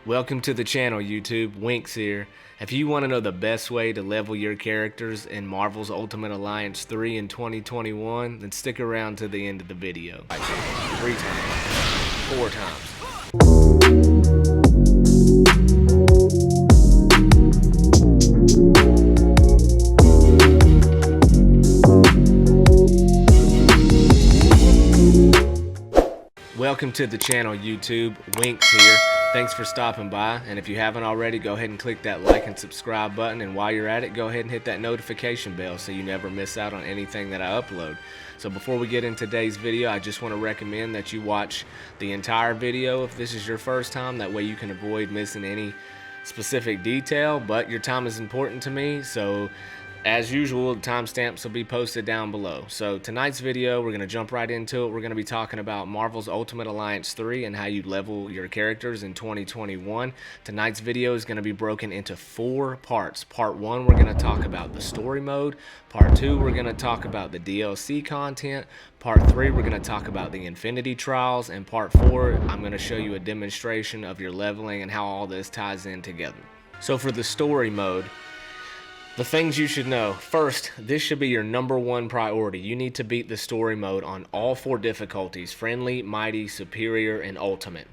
Welcome to the channel, YouTube. Winks here. If you want to know the best way to level your characters in Marvel's Ultimate Alliance 3 in 2021, then stick around to the end of the video. 3 times, 4 times. Welcome to the channel, YouTube. Winks here. Thanks for stopping by, and if you haven't already, go ahead and click that like and subscribe button, and while you're at it, go ahead and hit that notification bell so you never miss out on anything that I upload. So before we get into today's video, I just want to recommend that you watch the entire video if this is your first time. That way you can avoid missing any specific detail, but your time is important to me, so as usual, the timestamps will be posted down below. So tonight's video, we're going to jump right into it. We're going to be talking about Marvel's Ultimate Alliance 3 and how you level your characters in 2021. Tonight's video is going to be broken into 4 parts. Part 1, we're going to talk about the story mode. Part 2, we're going to talk about the DLC content. Part 3, we're going to talk about the Infinity Trials. And Part 4, I'm going to show you a demonstration of your leveling and how all this ties in together. So for the story mode, the things you should know. First, this should be your #1 priority. You need to beat the story mode on all 4 difficulties: friendly, mighty, superior, and ultimate.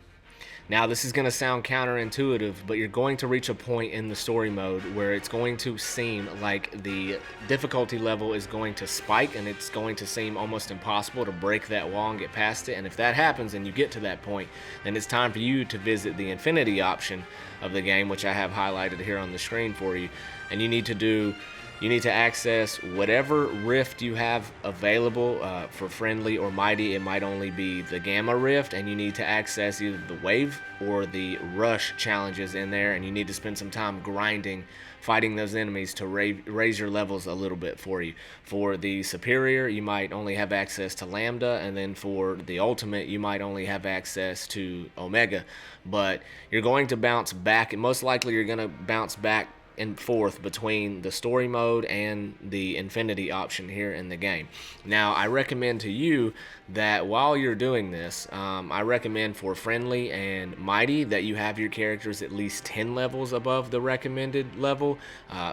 Now, this is going to sound counterintuitive, but you're going to reach a point in the story mode where it's going to seem like the difficulty level is going to spike, and it's going to seem almost impossible to break that wall and get past it. And if that happens and you get to that point, then it's time for you to visit the Infinity option of the game, which I have highlighted here on the screen for you. And you need to access whatever rift you have available for friendly or mighty. It might only be the Gamma Rift, and you need to access either the Wave or the Rush challenges in there, and you need to spend some time grinding, fighting those enemies to raise your levels a little bit for you. For the Superior, you might only have access to Lambda, and then for the Ultimate, you might only have access to Omega. But you're going to bounce back, and most likely you're going to bounce back and forth between the story mode and the Infinity option here in the game. Now, I recommend to you that while you're doing this, I recommend for friendly and mighty that you have your characters at least 10 levels above the recommended level.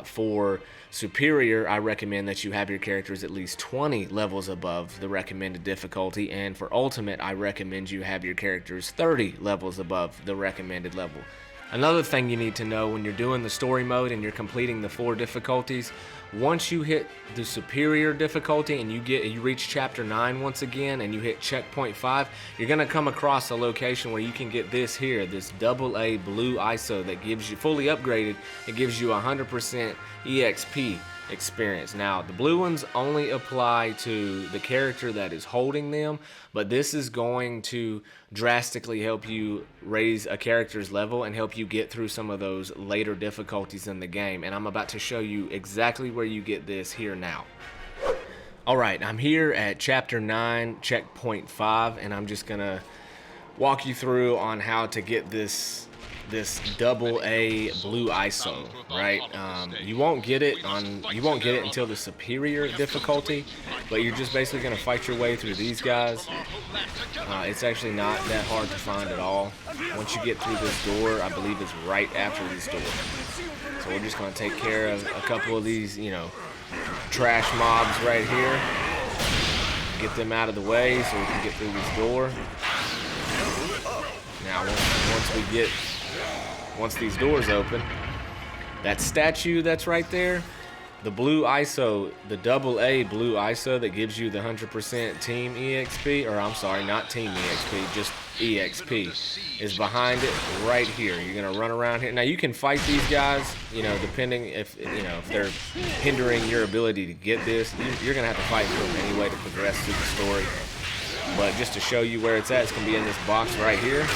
For superior, I recommend that you have your characters at least 20 levels above the recommended difficulty, and for ultimate, I recommend you have your characters 30 levels above the recommended level. Another thing you need to know when you're doing the story mode and you're completing the 4 difficulties, once you hit the superior difficulty and you reach chapter 9 once again and you hit checkpoint 5, you're going to come across a location where you can get this here, this AA blue ISO that gives you, fully upgraded, it gives you 100% EXP experience. Now, the blue ones only apply to the character that is holding them, but this is going to drastically help you raise a character's level and help you get through some of those later difficulties in the game, and I'm about to show you exactly where you get this here now. Alright, I'm here at chapter 9 checkpoint 5, and I'm just gonna walk you through on how to get this AA blue ISO, right? You won't get it until the superior difficulty, but you're just basically gonna fight your way through these guys. It's actually not that hard to find at all. Once you get through this door, I believe it's right after this door. So we're just gonna take care of a couple of these, trash mobs right here. Get them out of the way so we can get through this door. Now, once these doors open, that statue that's right there, the blue ISO, the AA blue ISO that gives you the 100% team EXP, or I'm sorry, not team EXP, just EXP, is behind it right here. You're gonna run around here. Now you can fight these guys, depending if they're hindering your ability to get this, you're gonna have to fight them anyway to progress through the story. But just to show you where it's at, it's gonna be in this box right here.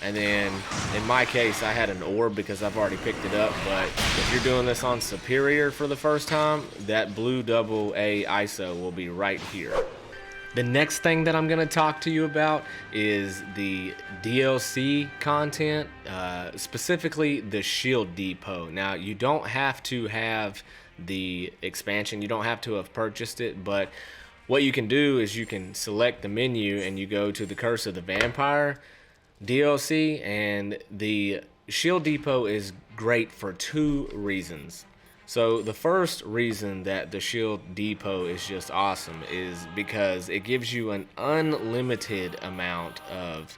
And then, in my case, I had an orb because I've already picked it up, but if you're doing this on Superior for the first time, that blue AA ISO will be right here. The next thing that I'm going to talk to you about is the DLC content, specifically the Shield Depot. Now, you don't have to have the expansion, you don't have to have purchased it, but what you can do is you can select the menu and you go to the Curse of the Vampire DLC, and the Shield Depot is great for two reasons. So the first reason that the Shield Depot is just awesome is because it gives you an unlimited amount of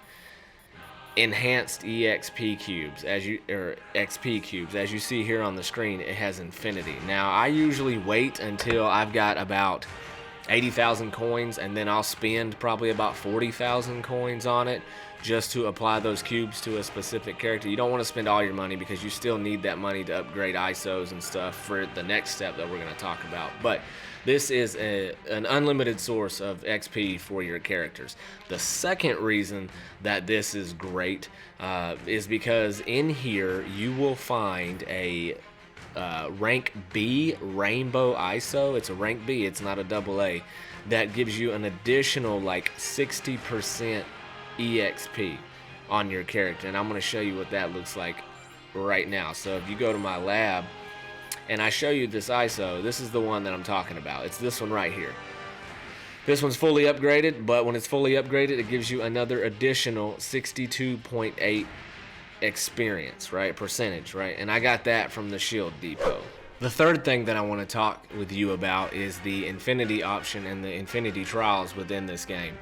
enhanced EXP cubes, XP cubes. As you see here on the screen, it has infinity. Now I usually wait until I've got about 80,000 coins, and then I'll spend probably about 40,000 coins on it just to apply those cubes to a specific character. You don't want to spend all your money because you still need that money to upgrade ISOs and stuff for the next step that we're going to talk about. But this is an unlimited source of XP for your characters. The second reason that this is great is because in here you will find a rank B rainbow ISO. It's a rank B, it's not a double A. That gives you an additional like 60% EXP on your character, and I'm going to show you what that looks like right now. So if you go to my lab and I show you this ISO, this is the one that I'm talking about. It's this one right here. This one's fully upgraded, but when it's fully upgraded, it gives you another additional 62.8 experience, right? Percentage, right? And I got that from the Shield Depot. The third thing that I want to talk with you about is the Infinity option and the Infinity trials within this game.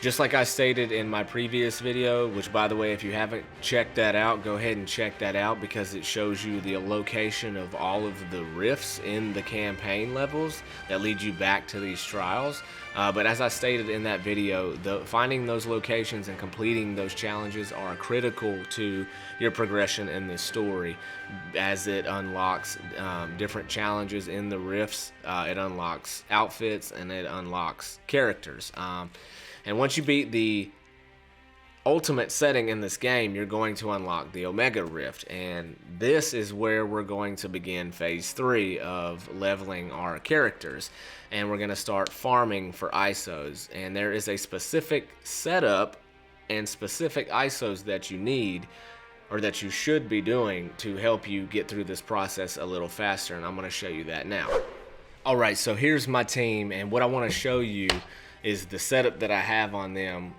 Just like I stated in my previous video, which by the way, if you haven't checked that out, go ahead and check that out because it shows you the location of all of the rifts in the campaign levels that lead you back to these trials. But as I stated in that video, finding those locations and completing those challenges are critical to your progression in this story, as it unlocks different challenges in the rifts. It unlocks outfits and it unlocks characters. And once you beat the ultimate setting in this game, you're going to unlock the Omega Rift, and this is where we're going to begin phase 3 of leveling our characters, and we're going to start farming for ISOs. And there is a specific setup and specific ISOs that you need, or that you should be doing, to help you get through this process a little faster, and I'm going to show you that now. Alright, so here's my team, and what I want to show you is the setup that I have on them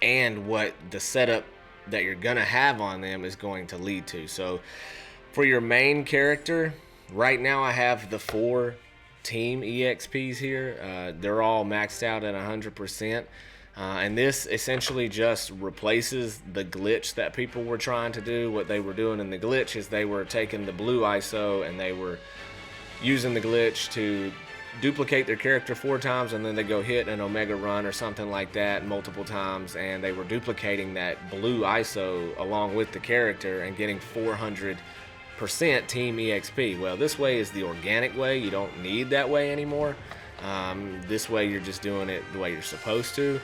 and what the setup that you're gonna have on them is going to lead to. So for your main character, right now I have the 4 team EXPs here. They're all maxed out at 100%. And this essentially just replaces the glitch that people were trying to do. What they were doing in the glitch is they were taking the blue ISO and they were using the glitch to duplicate their character 4 times, and then they go hit an Omega run or something like that multiple times, and they were duplicating that blue ISO along with the character and getting 400% team EXP. Well, this way is the organic way. You don't need that way anymore. This way you're just doing it the way you're supposed to,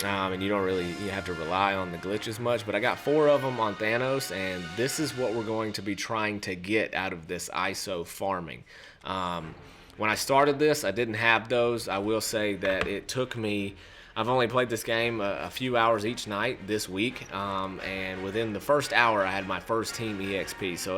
and you have to rely on the glitches much. But I got 4 of them on Thanos, and this is what we're going to be trying to get out of this ISO farming. When I started this, I didn't have those. I will say that it took me, I've only played this game a few hours each night this week, and within the first hour I had my first team EXP. So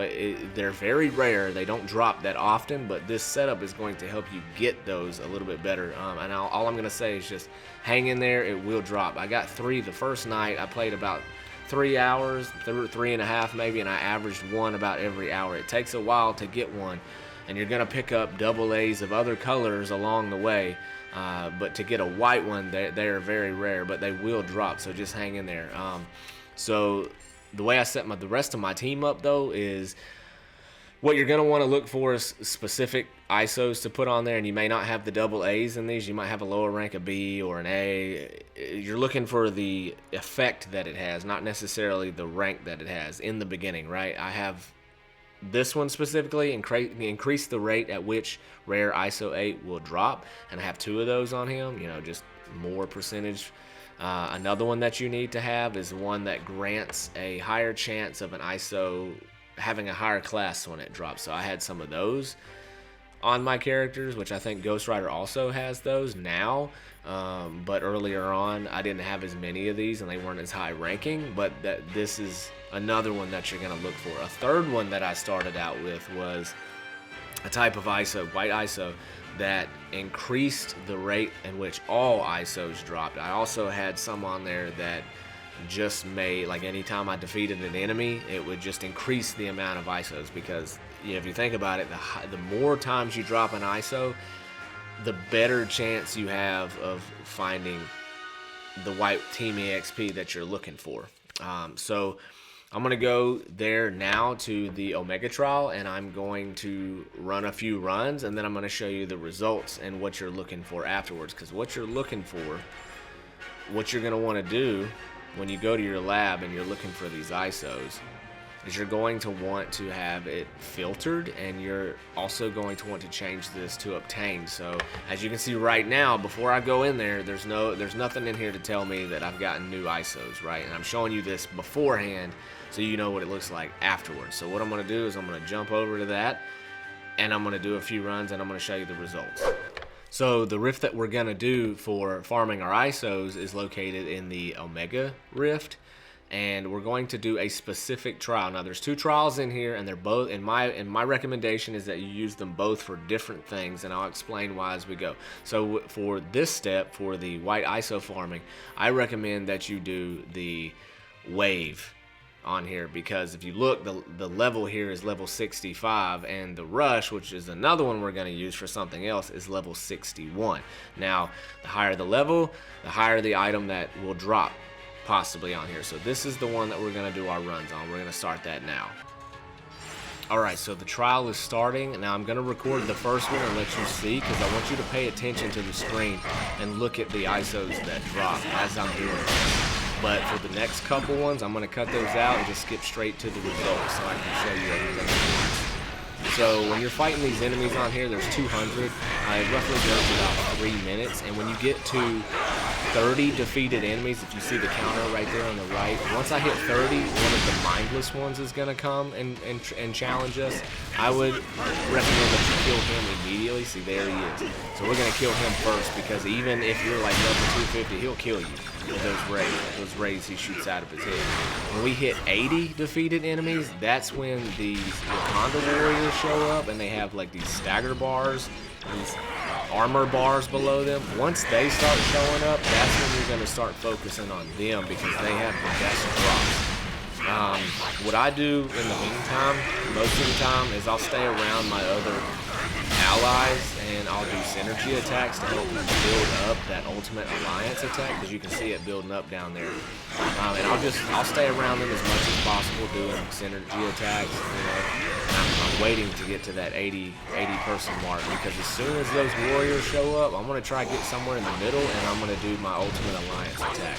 they're very rare. They don't drop that often, but this setup is going to help you get those a little bit better. And all I'm going to say is just hang in there. It will drop. I got 3 the first night. I played about 3 hours, 3.5 maybe, and I averaged 1 about every hour. It takes a while to get one, and you're going to pick up double A's of other colors along the way, but to get a white one, they are very rare, but they will drop, so just hang in there. So the way I set the rest of my team up, though, is what you're going to want to look for is specific ISOs to put on there, and you may not have the double A's in these. You might have a lower rank, a B or an A. You're looking for the effect that it has, not necessarily the rank that it has in the beginning, right? I have this one specifically, increase the rate at which rare ISO 8 will drop, and I have 2 of those on him, just more percentage. Another one that you need to have is one that grants a higher chance of an ISO having a higher class when it drops. So I had some of those on my characters, which I think Ghost Rider also has those now, but earlier on I didn't have as many of these and they weren't as high ranking. But this is another one that you're going to look for. A third one that I started out with was a type of ISO, white ISO, that increased the rate in which all ISOs dropped. I also had some on there that just made, like, anytime I defeated an enemy, it would just increase the amount of ISOs, because if you think about it, the more times you drop an ISO, the better chance you have of finding the white team EXP that you're looking for. So I'm going to go there now to the Omega trial, and I'm going to run a few runs, and then I'm going to show you the results and what you're looking for afterwards. Because what you're looking for, what you're going to want to do when you go to your lab and you're looking for these ISOs, is you're going to want to have it filtered, and you're also going to want to change this to obtained. So as you can see right now, before I go in there, there's nothing in here to tell me that I've gotten new ISOs, right? And I'm showing you this beforehand so you know what it looks like afterwards. So what I'm going to do is I'm going to jump over to that, and I'm going to do a few runs, and I'm going to show you the results. So the rift that we're going to do for farming our ISOs is located in the Omega rift, and we're going to do a specific trial. Now there's two trials in here, and they're both, and my recommendation is that you use them both for different things, and I'll explain why as we go. So for this step, for the white ISO farming, I recommend that you do the wave on here, because if you look, the level here is level 65, and the rush, which is another one we're going to use for something else, is level 61. Now the higher the level, the higher the item that will drop possibly on here. So this is the one that we're going to do our runs on. We're going to start that now. Alright, so the trial is starting. Now I'm going to record the first one and let you see, because I want you to pay attention to the screen and look at the ISOs that drop as I'm doing it. But for the next couple ones, I'm going to cut those out and just skip straight to the results so I can show you everything. So when you're fighting these enemies on here, there's 200. It roughly goes about 3 minutes. And when you get to 30 defeated enemies, if you see the counter right there on the right, once I hit 30, one of the mindless ones is going to come and challenge us. I would recommend that you kill him immediately. See, there he is. So we're going to kill him first, because even if you're like level 250, he'll kill you with those rays he shoots out of his head. When we hit 80 defeated enemies, that's when these Wakanda warriors show up, and they have like these stagger bars, these armor bars below them. Once they start showing up, that's when you're going to start focusing on them, because they have the best drops. What I do in the meantime, most of the time, is I'll stay around my other allies, and I'll do synergy attacks to help build up that ultimate alliance attack, because you can see it building up down there. And I'll stay around them as much as possible doing synergy attacks. I'm waiting to get to that 80 person mark, because as soon as those warriors show up, I'm going to try to get somewhere in the middle, and I'm going to do my ultimate alliance attack.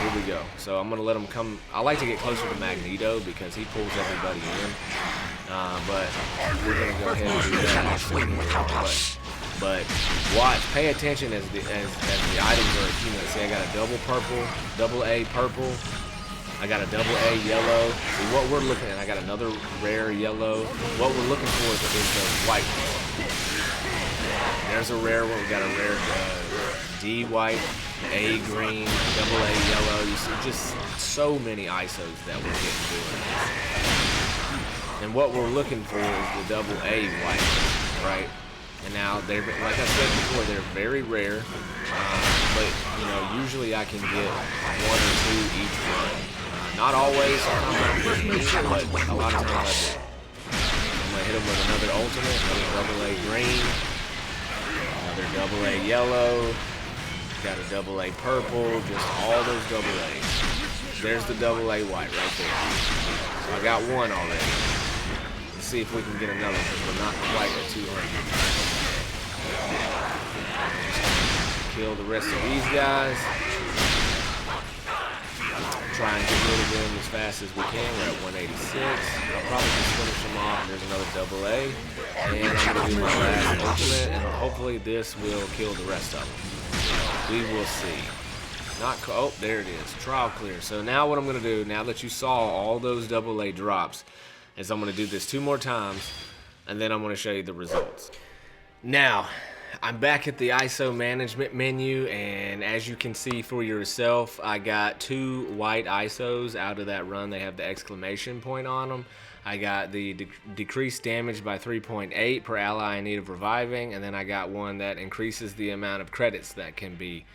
Here we go. So I'm going to let them come. I like to get closer to Magneto, because he pulls everybody in. But we're going to go ahead and do that. But watch, pay attention as the items are accumulating. See, I got a double purple, double A purple. I got a double A yellow. See, what we're looking at, I got another rare yellow. What we're looking for is the white one. There's a rare one. We got a rare D white, A green, double A yellow. You see just so many ISOs that we're getting doing. And what we're looking for is the double A white, right? And now, they're, like I said before, they're very rare. But, usually I can get 1 or 2 each run. Not always, sometimes but a lot of times I do. I'm going to hit them with another ultimate, another double A green, another double A yellow, got a double A purple, just all those double A's. There's the double A white right there. So I got one already. Let's see if we can get another, because we're not quite at 200. Kill the rest of these guys. Try and get rid of them as fast as we can. We're at 186. I'll probably just finish them off. There's another double A. And I'm going to do my last ultimate, and hopefully this will kill the rest of them. We will see. Oh, there it is. Trial clear. So now what I'm going to do, now that you saw all those double A drops, is I'm going to do this 2 more times, and then I'm going to show you the results. Now, I'm back at the ISO management menu, and as you can see for yourself, I got 2 white ISOs out of that run. They have the exclamation point on them. I got the decreased damage by 3.8 per ally in need of reviving, and then I got one that increases the amount of credits that can be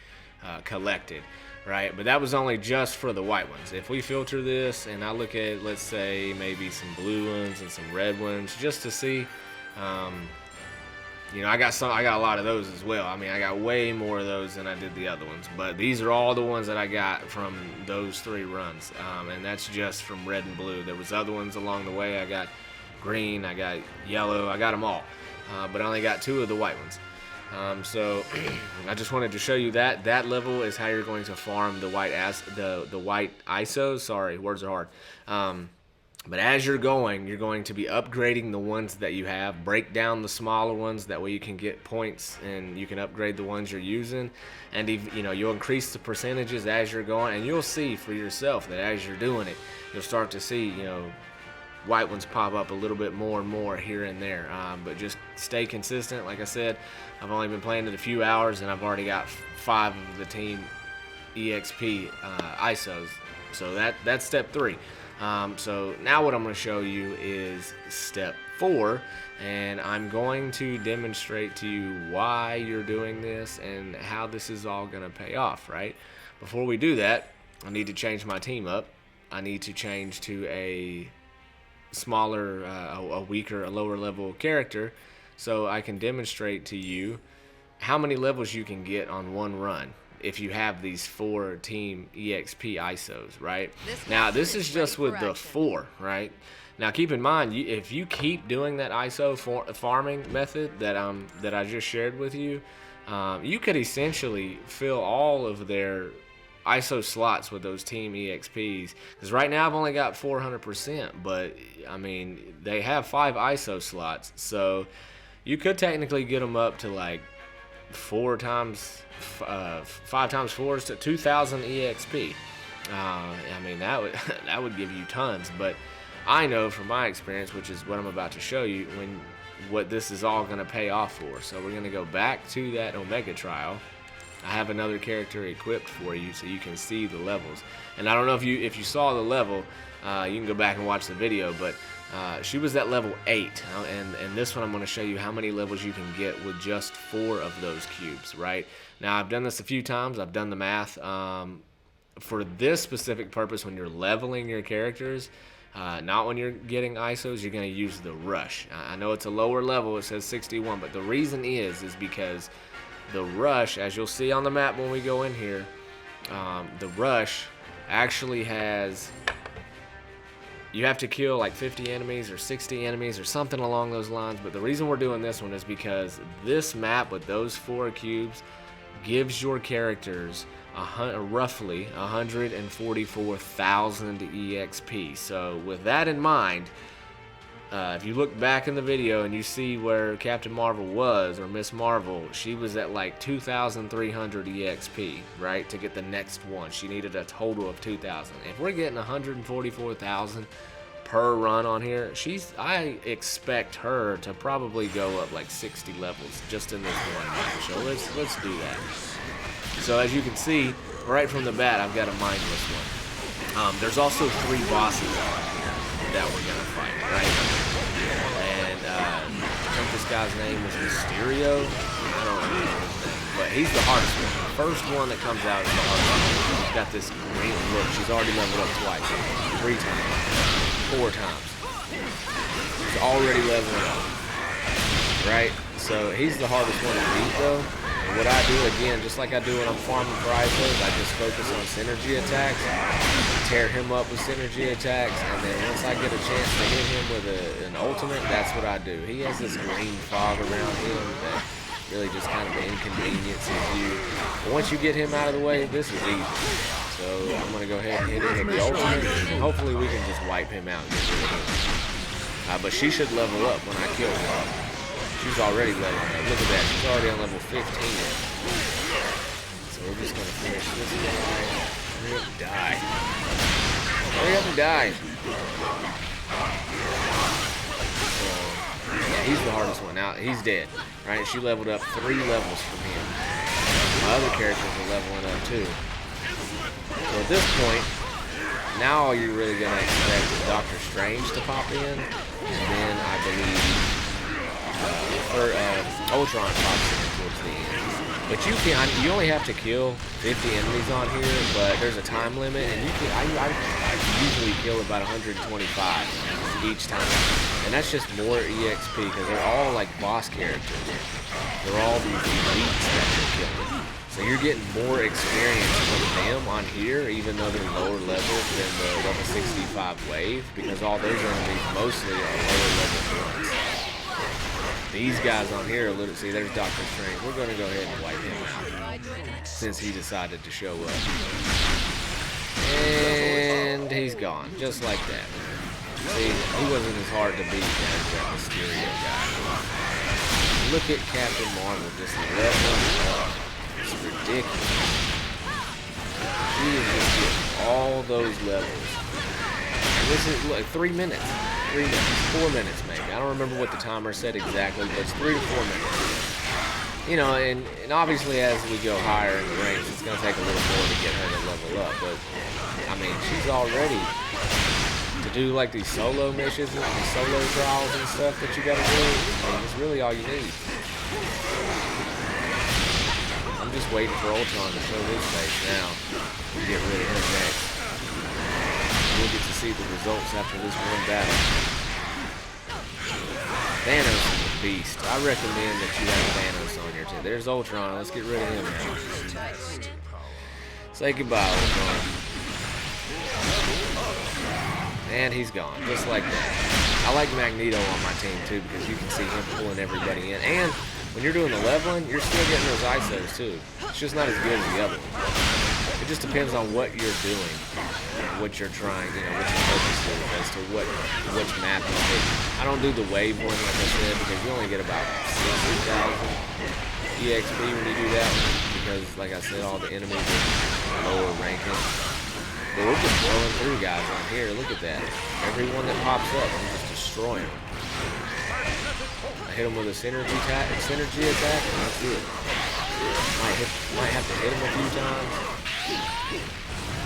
collected. right? But that was only just for the white ones. If we filter this and I look at, let's say, maybe some blue ones and some red ones, just to see, you know, I got a lot of those as well. I mean, I got way more of those than I did the other ones. But these are all the ones that I got from those 3 runs, and that's just from red and blue. There was other ones along the way. I got green, I got yellow, I got them all, but I only got 2 of the white ones. So I just wanted to show you that level is how you're going to farm the white ISOs. Sorry, words are hard. But as you're going to be upgrading the ones that you have. Break down the smaller ones, that way you can get points and you can upgrade the ones you're using. And you know, you'll increase the percentages as you're going, and you'll see for yourself that as you're doing it, you'll start to see, you know, white ones pop up a little bit more and more here and there. But just stay consistent. Like I said, I've only been playing it a few hours and I've already got 5 of the team EXP ISOs. So that's step 3. So now what I'm going to show you is step 4, and I'm going to demonstrate to you why you're doing this and how this is all going to pay off, right? Before we do that, I need to change my team up. I need to change to a smaller, a weaker, a lower level character, so I can demonstrate to you how many levels you can get on one run if you have these 4 team EXP ISOs, right? Now this is just with the 4, right? Now keep in mind, if you keep doing that ISO farming method that I just shared with you, you could essentially fill all of their ISO slots with those team EXPs. Because right now I've only got 400%, but I mean they have 5 ISO slots, so you could technically get them up to like 5 times 4 is to 2,000 EXP. I mean that would give you tons, but I know from my experience, which is what I'm about to show you, what this is all going to pay off for. So we're going to go back to that Omega trial. I have another character equipped for you so you can see the levels. And I don't know if you saw the level, you can go back and watch the video, but she was at level 8, and this one I'm going to show you how many levels you can get with just 4 of those cubes, right? Now I've done this a few times, I've done the math. For this specific purpose, when you're leveling your characters, not when you're getting ISOs, you're going to use the rush. I know it's a lower level, it says 61, but the reason is because the rush, as you'll see on the map when we go in here, the rush actually has, you have to kill like 50 enemies or 60 enemies or something along those lines. But the reason we're doing this one is because this map with those 4 cubes gives your characters roughly 144,000 EXP. So with that in mind, if you look back in the video and you see where Captain Marvel was, or Miss Marvel, she was at like 2,300 EXP, right? To get the next one, she needed a total of 2,000. If we're getting 144,000 per run on here, I expect her to probably go up like 60 levels just in this one match. So let's do that. So as you can see, right from the bat, I've got a mindless one. There's also 3 bosses on here that we're gonna fight, right? And I think this guy's name was Mysterio. I don't know his name, but he's the hardest one. The first one that comes out is the hardest one. She's got this green look. She's already leveled up twice, 3 times, 4 times. She's already leveling up, right? So he's the hardest one to beat, though. And what I do, again, just like I do when I'm farming for ISOs, I just focus on synergy attacks, tear him up with synergy attacks, and then once I get a chance to hit him with an ultimate, that's what I do. He has this green fog around him that really just kind of inconveniences you. But once you get him out of the way, this is easy. So I'm going to go ahead and hit him with the ultimate, and hopefully we can just wipe him out and get rid of him. But she should level up when I kill her. She's already leveling up. Look at that. She's already on level 15. So we're just going to finish this guy. Hurry up and die. Hurry up and die. So, yeah, he's the hardest one. Now, he's dead. Right? She leveled up 3 levels from him. My other characters are leveling up too. So at this point, now all you're really going to expect is Doctor Strange to pop in. And then I believe Ultron pops in towards the end. But you only have to kill 50 enemies on here, but there's a time limit, and I usually kill about 125 each time. And that's just more EXP, because they're all like boss characters. They're all these elites that you're killing. So you're getting more experience from them on here, even though they're lower level than the level 65 wave, because all those enemies mostly are lower level ones. These guys on here, see, there's Dr. Strange. We're going to go ahead and wipe him out since he decided to show up. And he's gone, just like that. See, he wasn't as hard to beat as that Mysterio guy. Look at Captain Marvel just leveling up. It's ridiculous. He is just getting all those levels. And this is, look, 3 minutes. 3 minutes, 4 minutes maybe. I don't remember what the timer said exactly, but it's 3 to 4 minutes. You know, and obviously as we go higher in the ranks, it's going to take a little more to get her to level up. But, I mean, she's all ready to do like these solo missions and these solo trials and stuff that you got to do. I mean, it's really all you need. I'm just waiting for Ultron to show his face now and get rid of him next. We'll get to see the results after this one battle. Thanos is a beast. I recommend that you have Thanos on here too. There's Ultron. Let's get rid of him now. Say goodbye, Ultron. And he's gone, just like that. I like Magneto on my team too, because you can see him pulling everybody in. And when you're doing the leveling, you're still getting those ISOs too. It's just not as good as the other one. It just depends on what you're doing, what you're trying, you know, what your focus is as to which map you pick. I don't do the wave one, like I said, because you only get about 60,000 EXP when you do that one, because, like I said, all the enemies are lower ranking. But we're just blowing through guys on here. Look at that. Everyone that pops up, I'm just destroying them. I hit them with a synergy attack, and that's it. Might have to hit him a few times.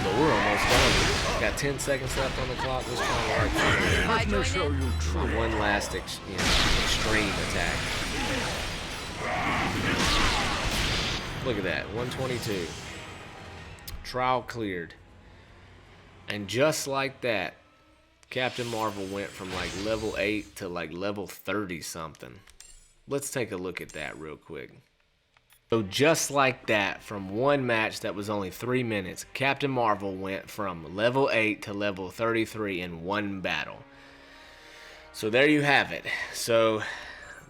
But we're almost done. Got 10 seconds left on the clock. Let's try to show you one last extreme attack. Look at that, 122. Trial cleared. And just like that, Captain Marvel went from like level 8 to like level 30 something. Let's take a look at that real quick. So just like that, from one match that was only 3 minutes, Captain Marvel went from level 8 to level 33 in one battle. So there you have it. So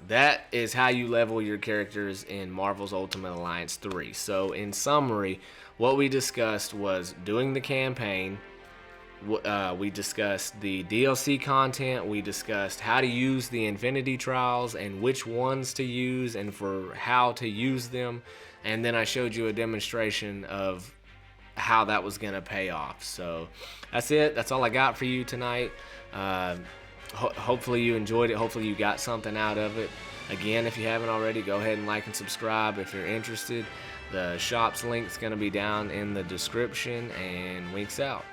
that is how you level your characters in Marvel's Ultimate Alliance 3. So in summary, what we discussed was doing the campaign. We discussed the DLC content. We discussed how to use the Infinity Trials and which ones to use and for how to use them. And then I showed you a demonstration of how that was going to pay off. So that's it. That's all I got for you tonight. Hopefully you enjoyed it. Hopefully you got something out of it. Again, if you haven't already, go ahead and like and subscribe if you're interested. The shop's link's going to be down in the description, and Winks out.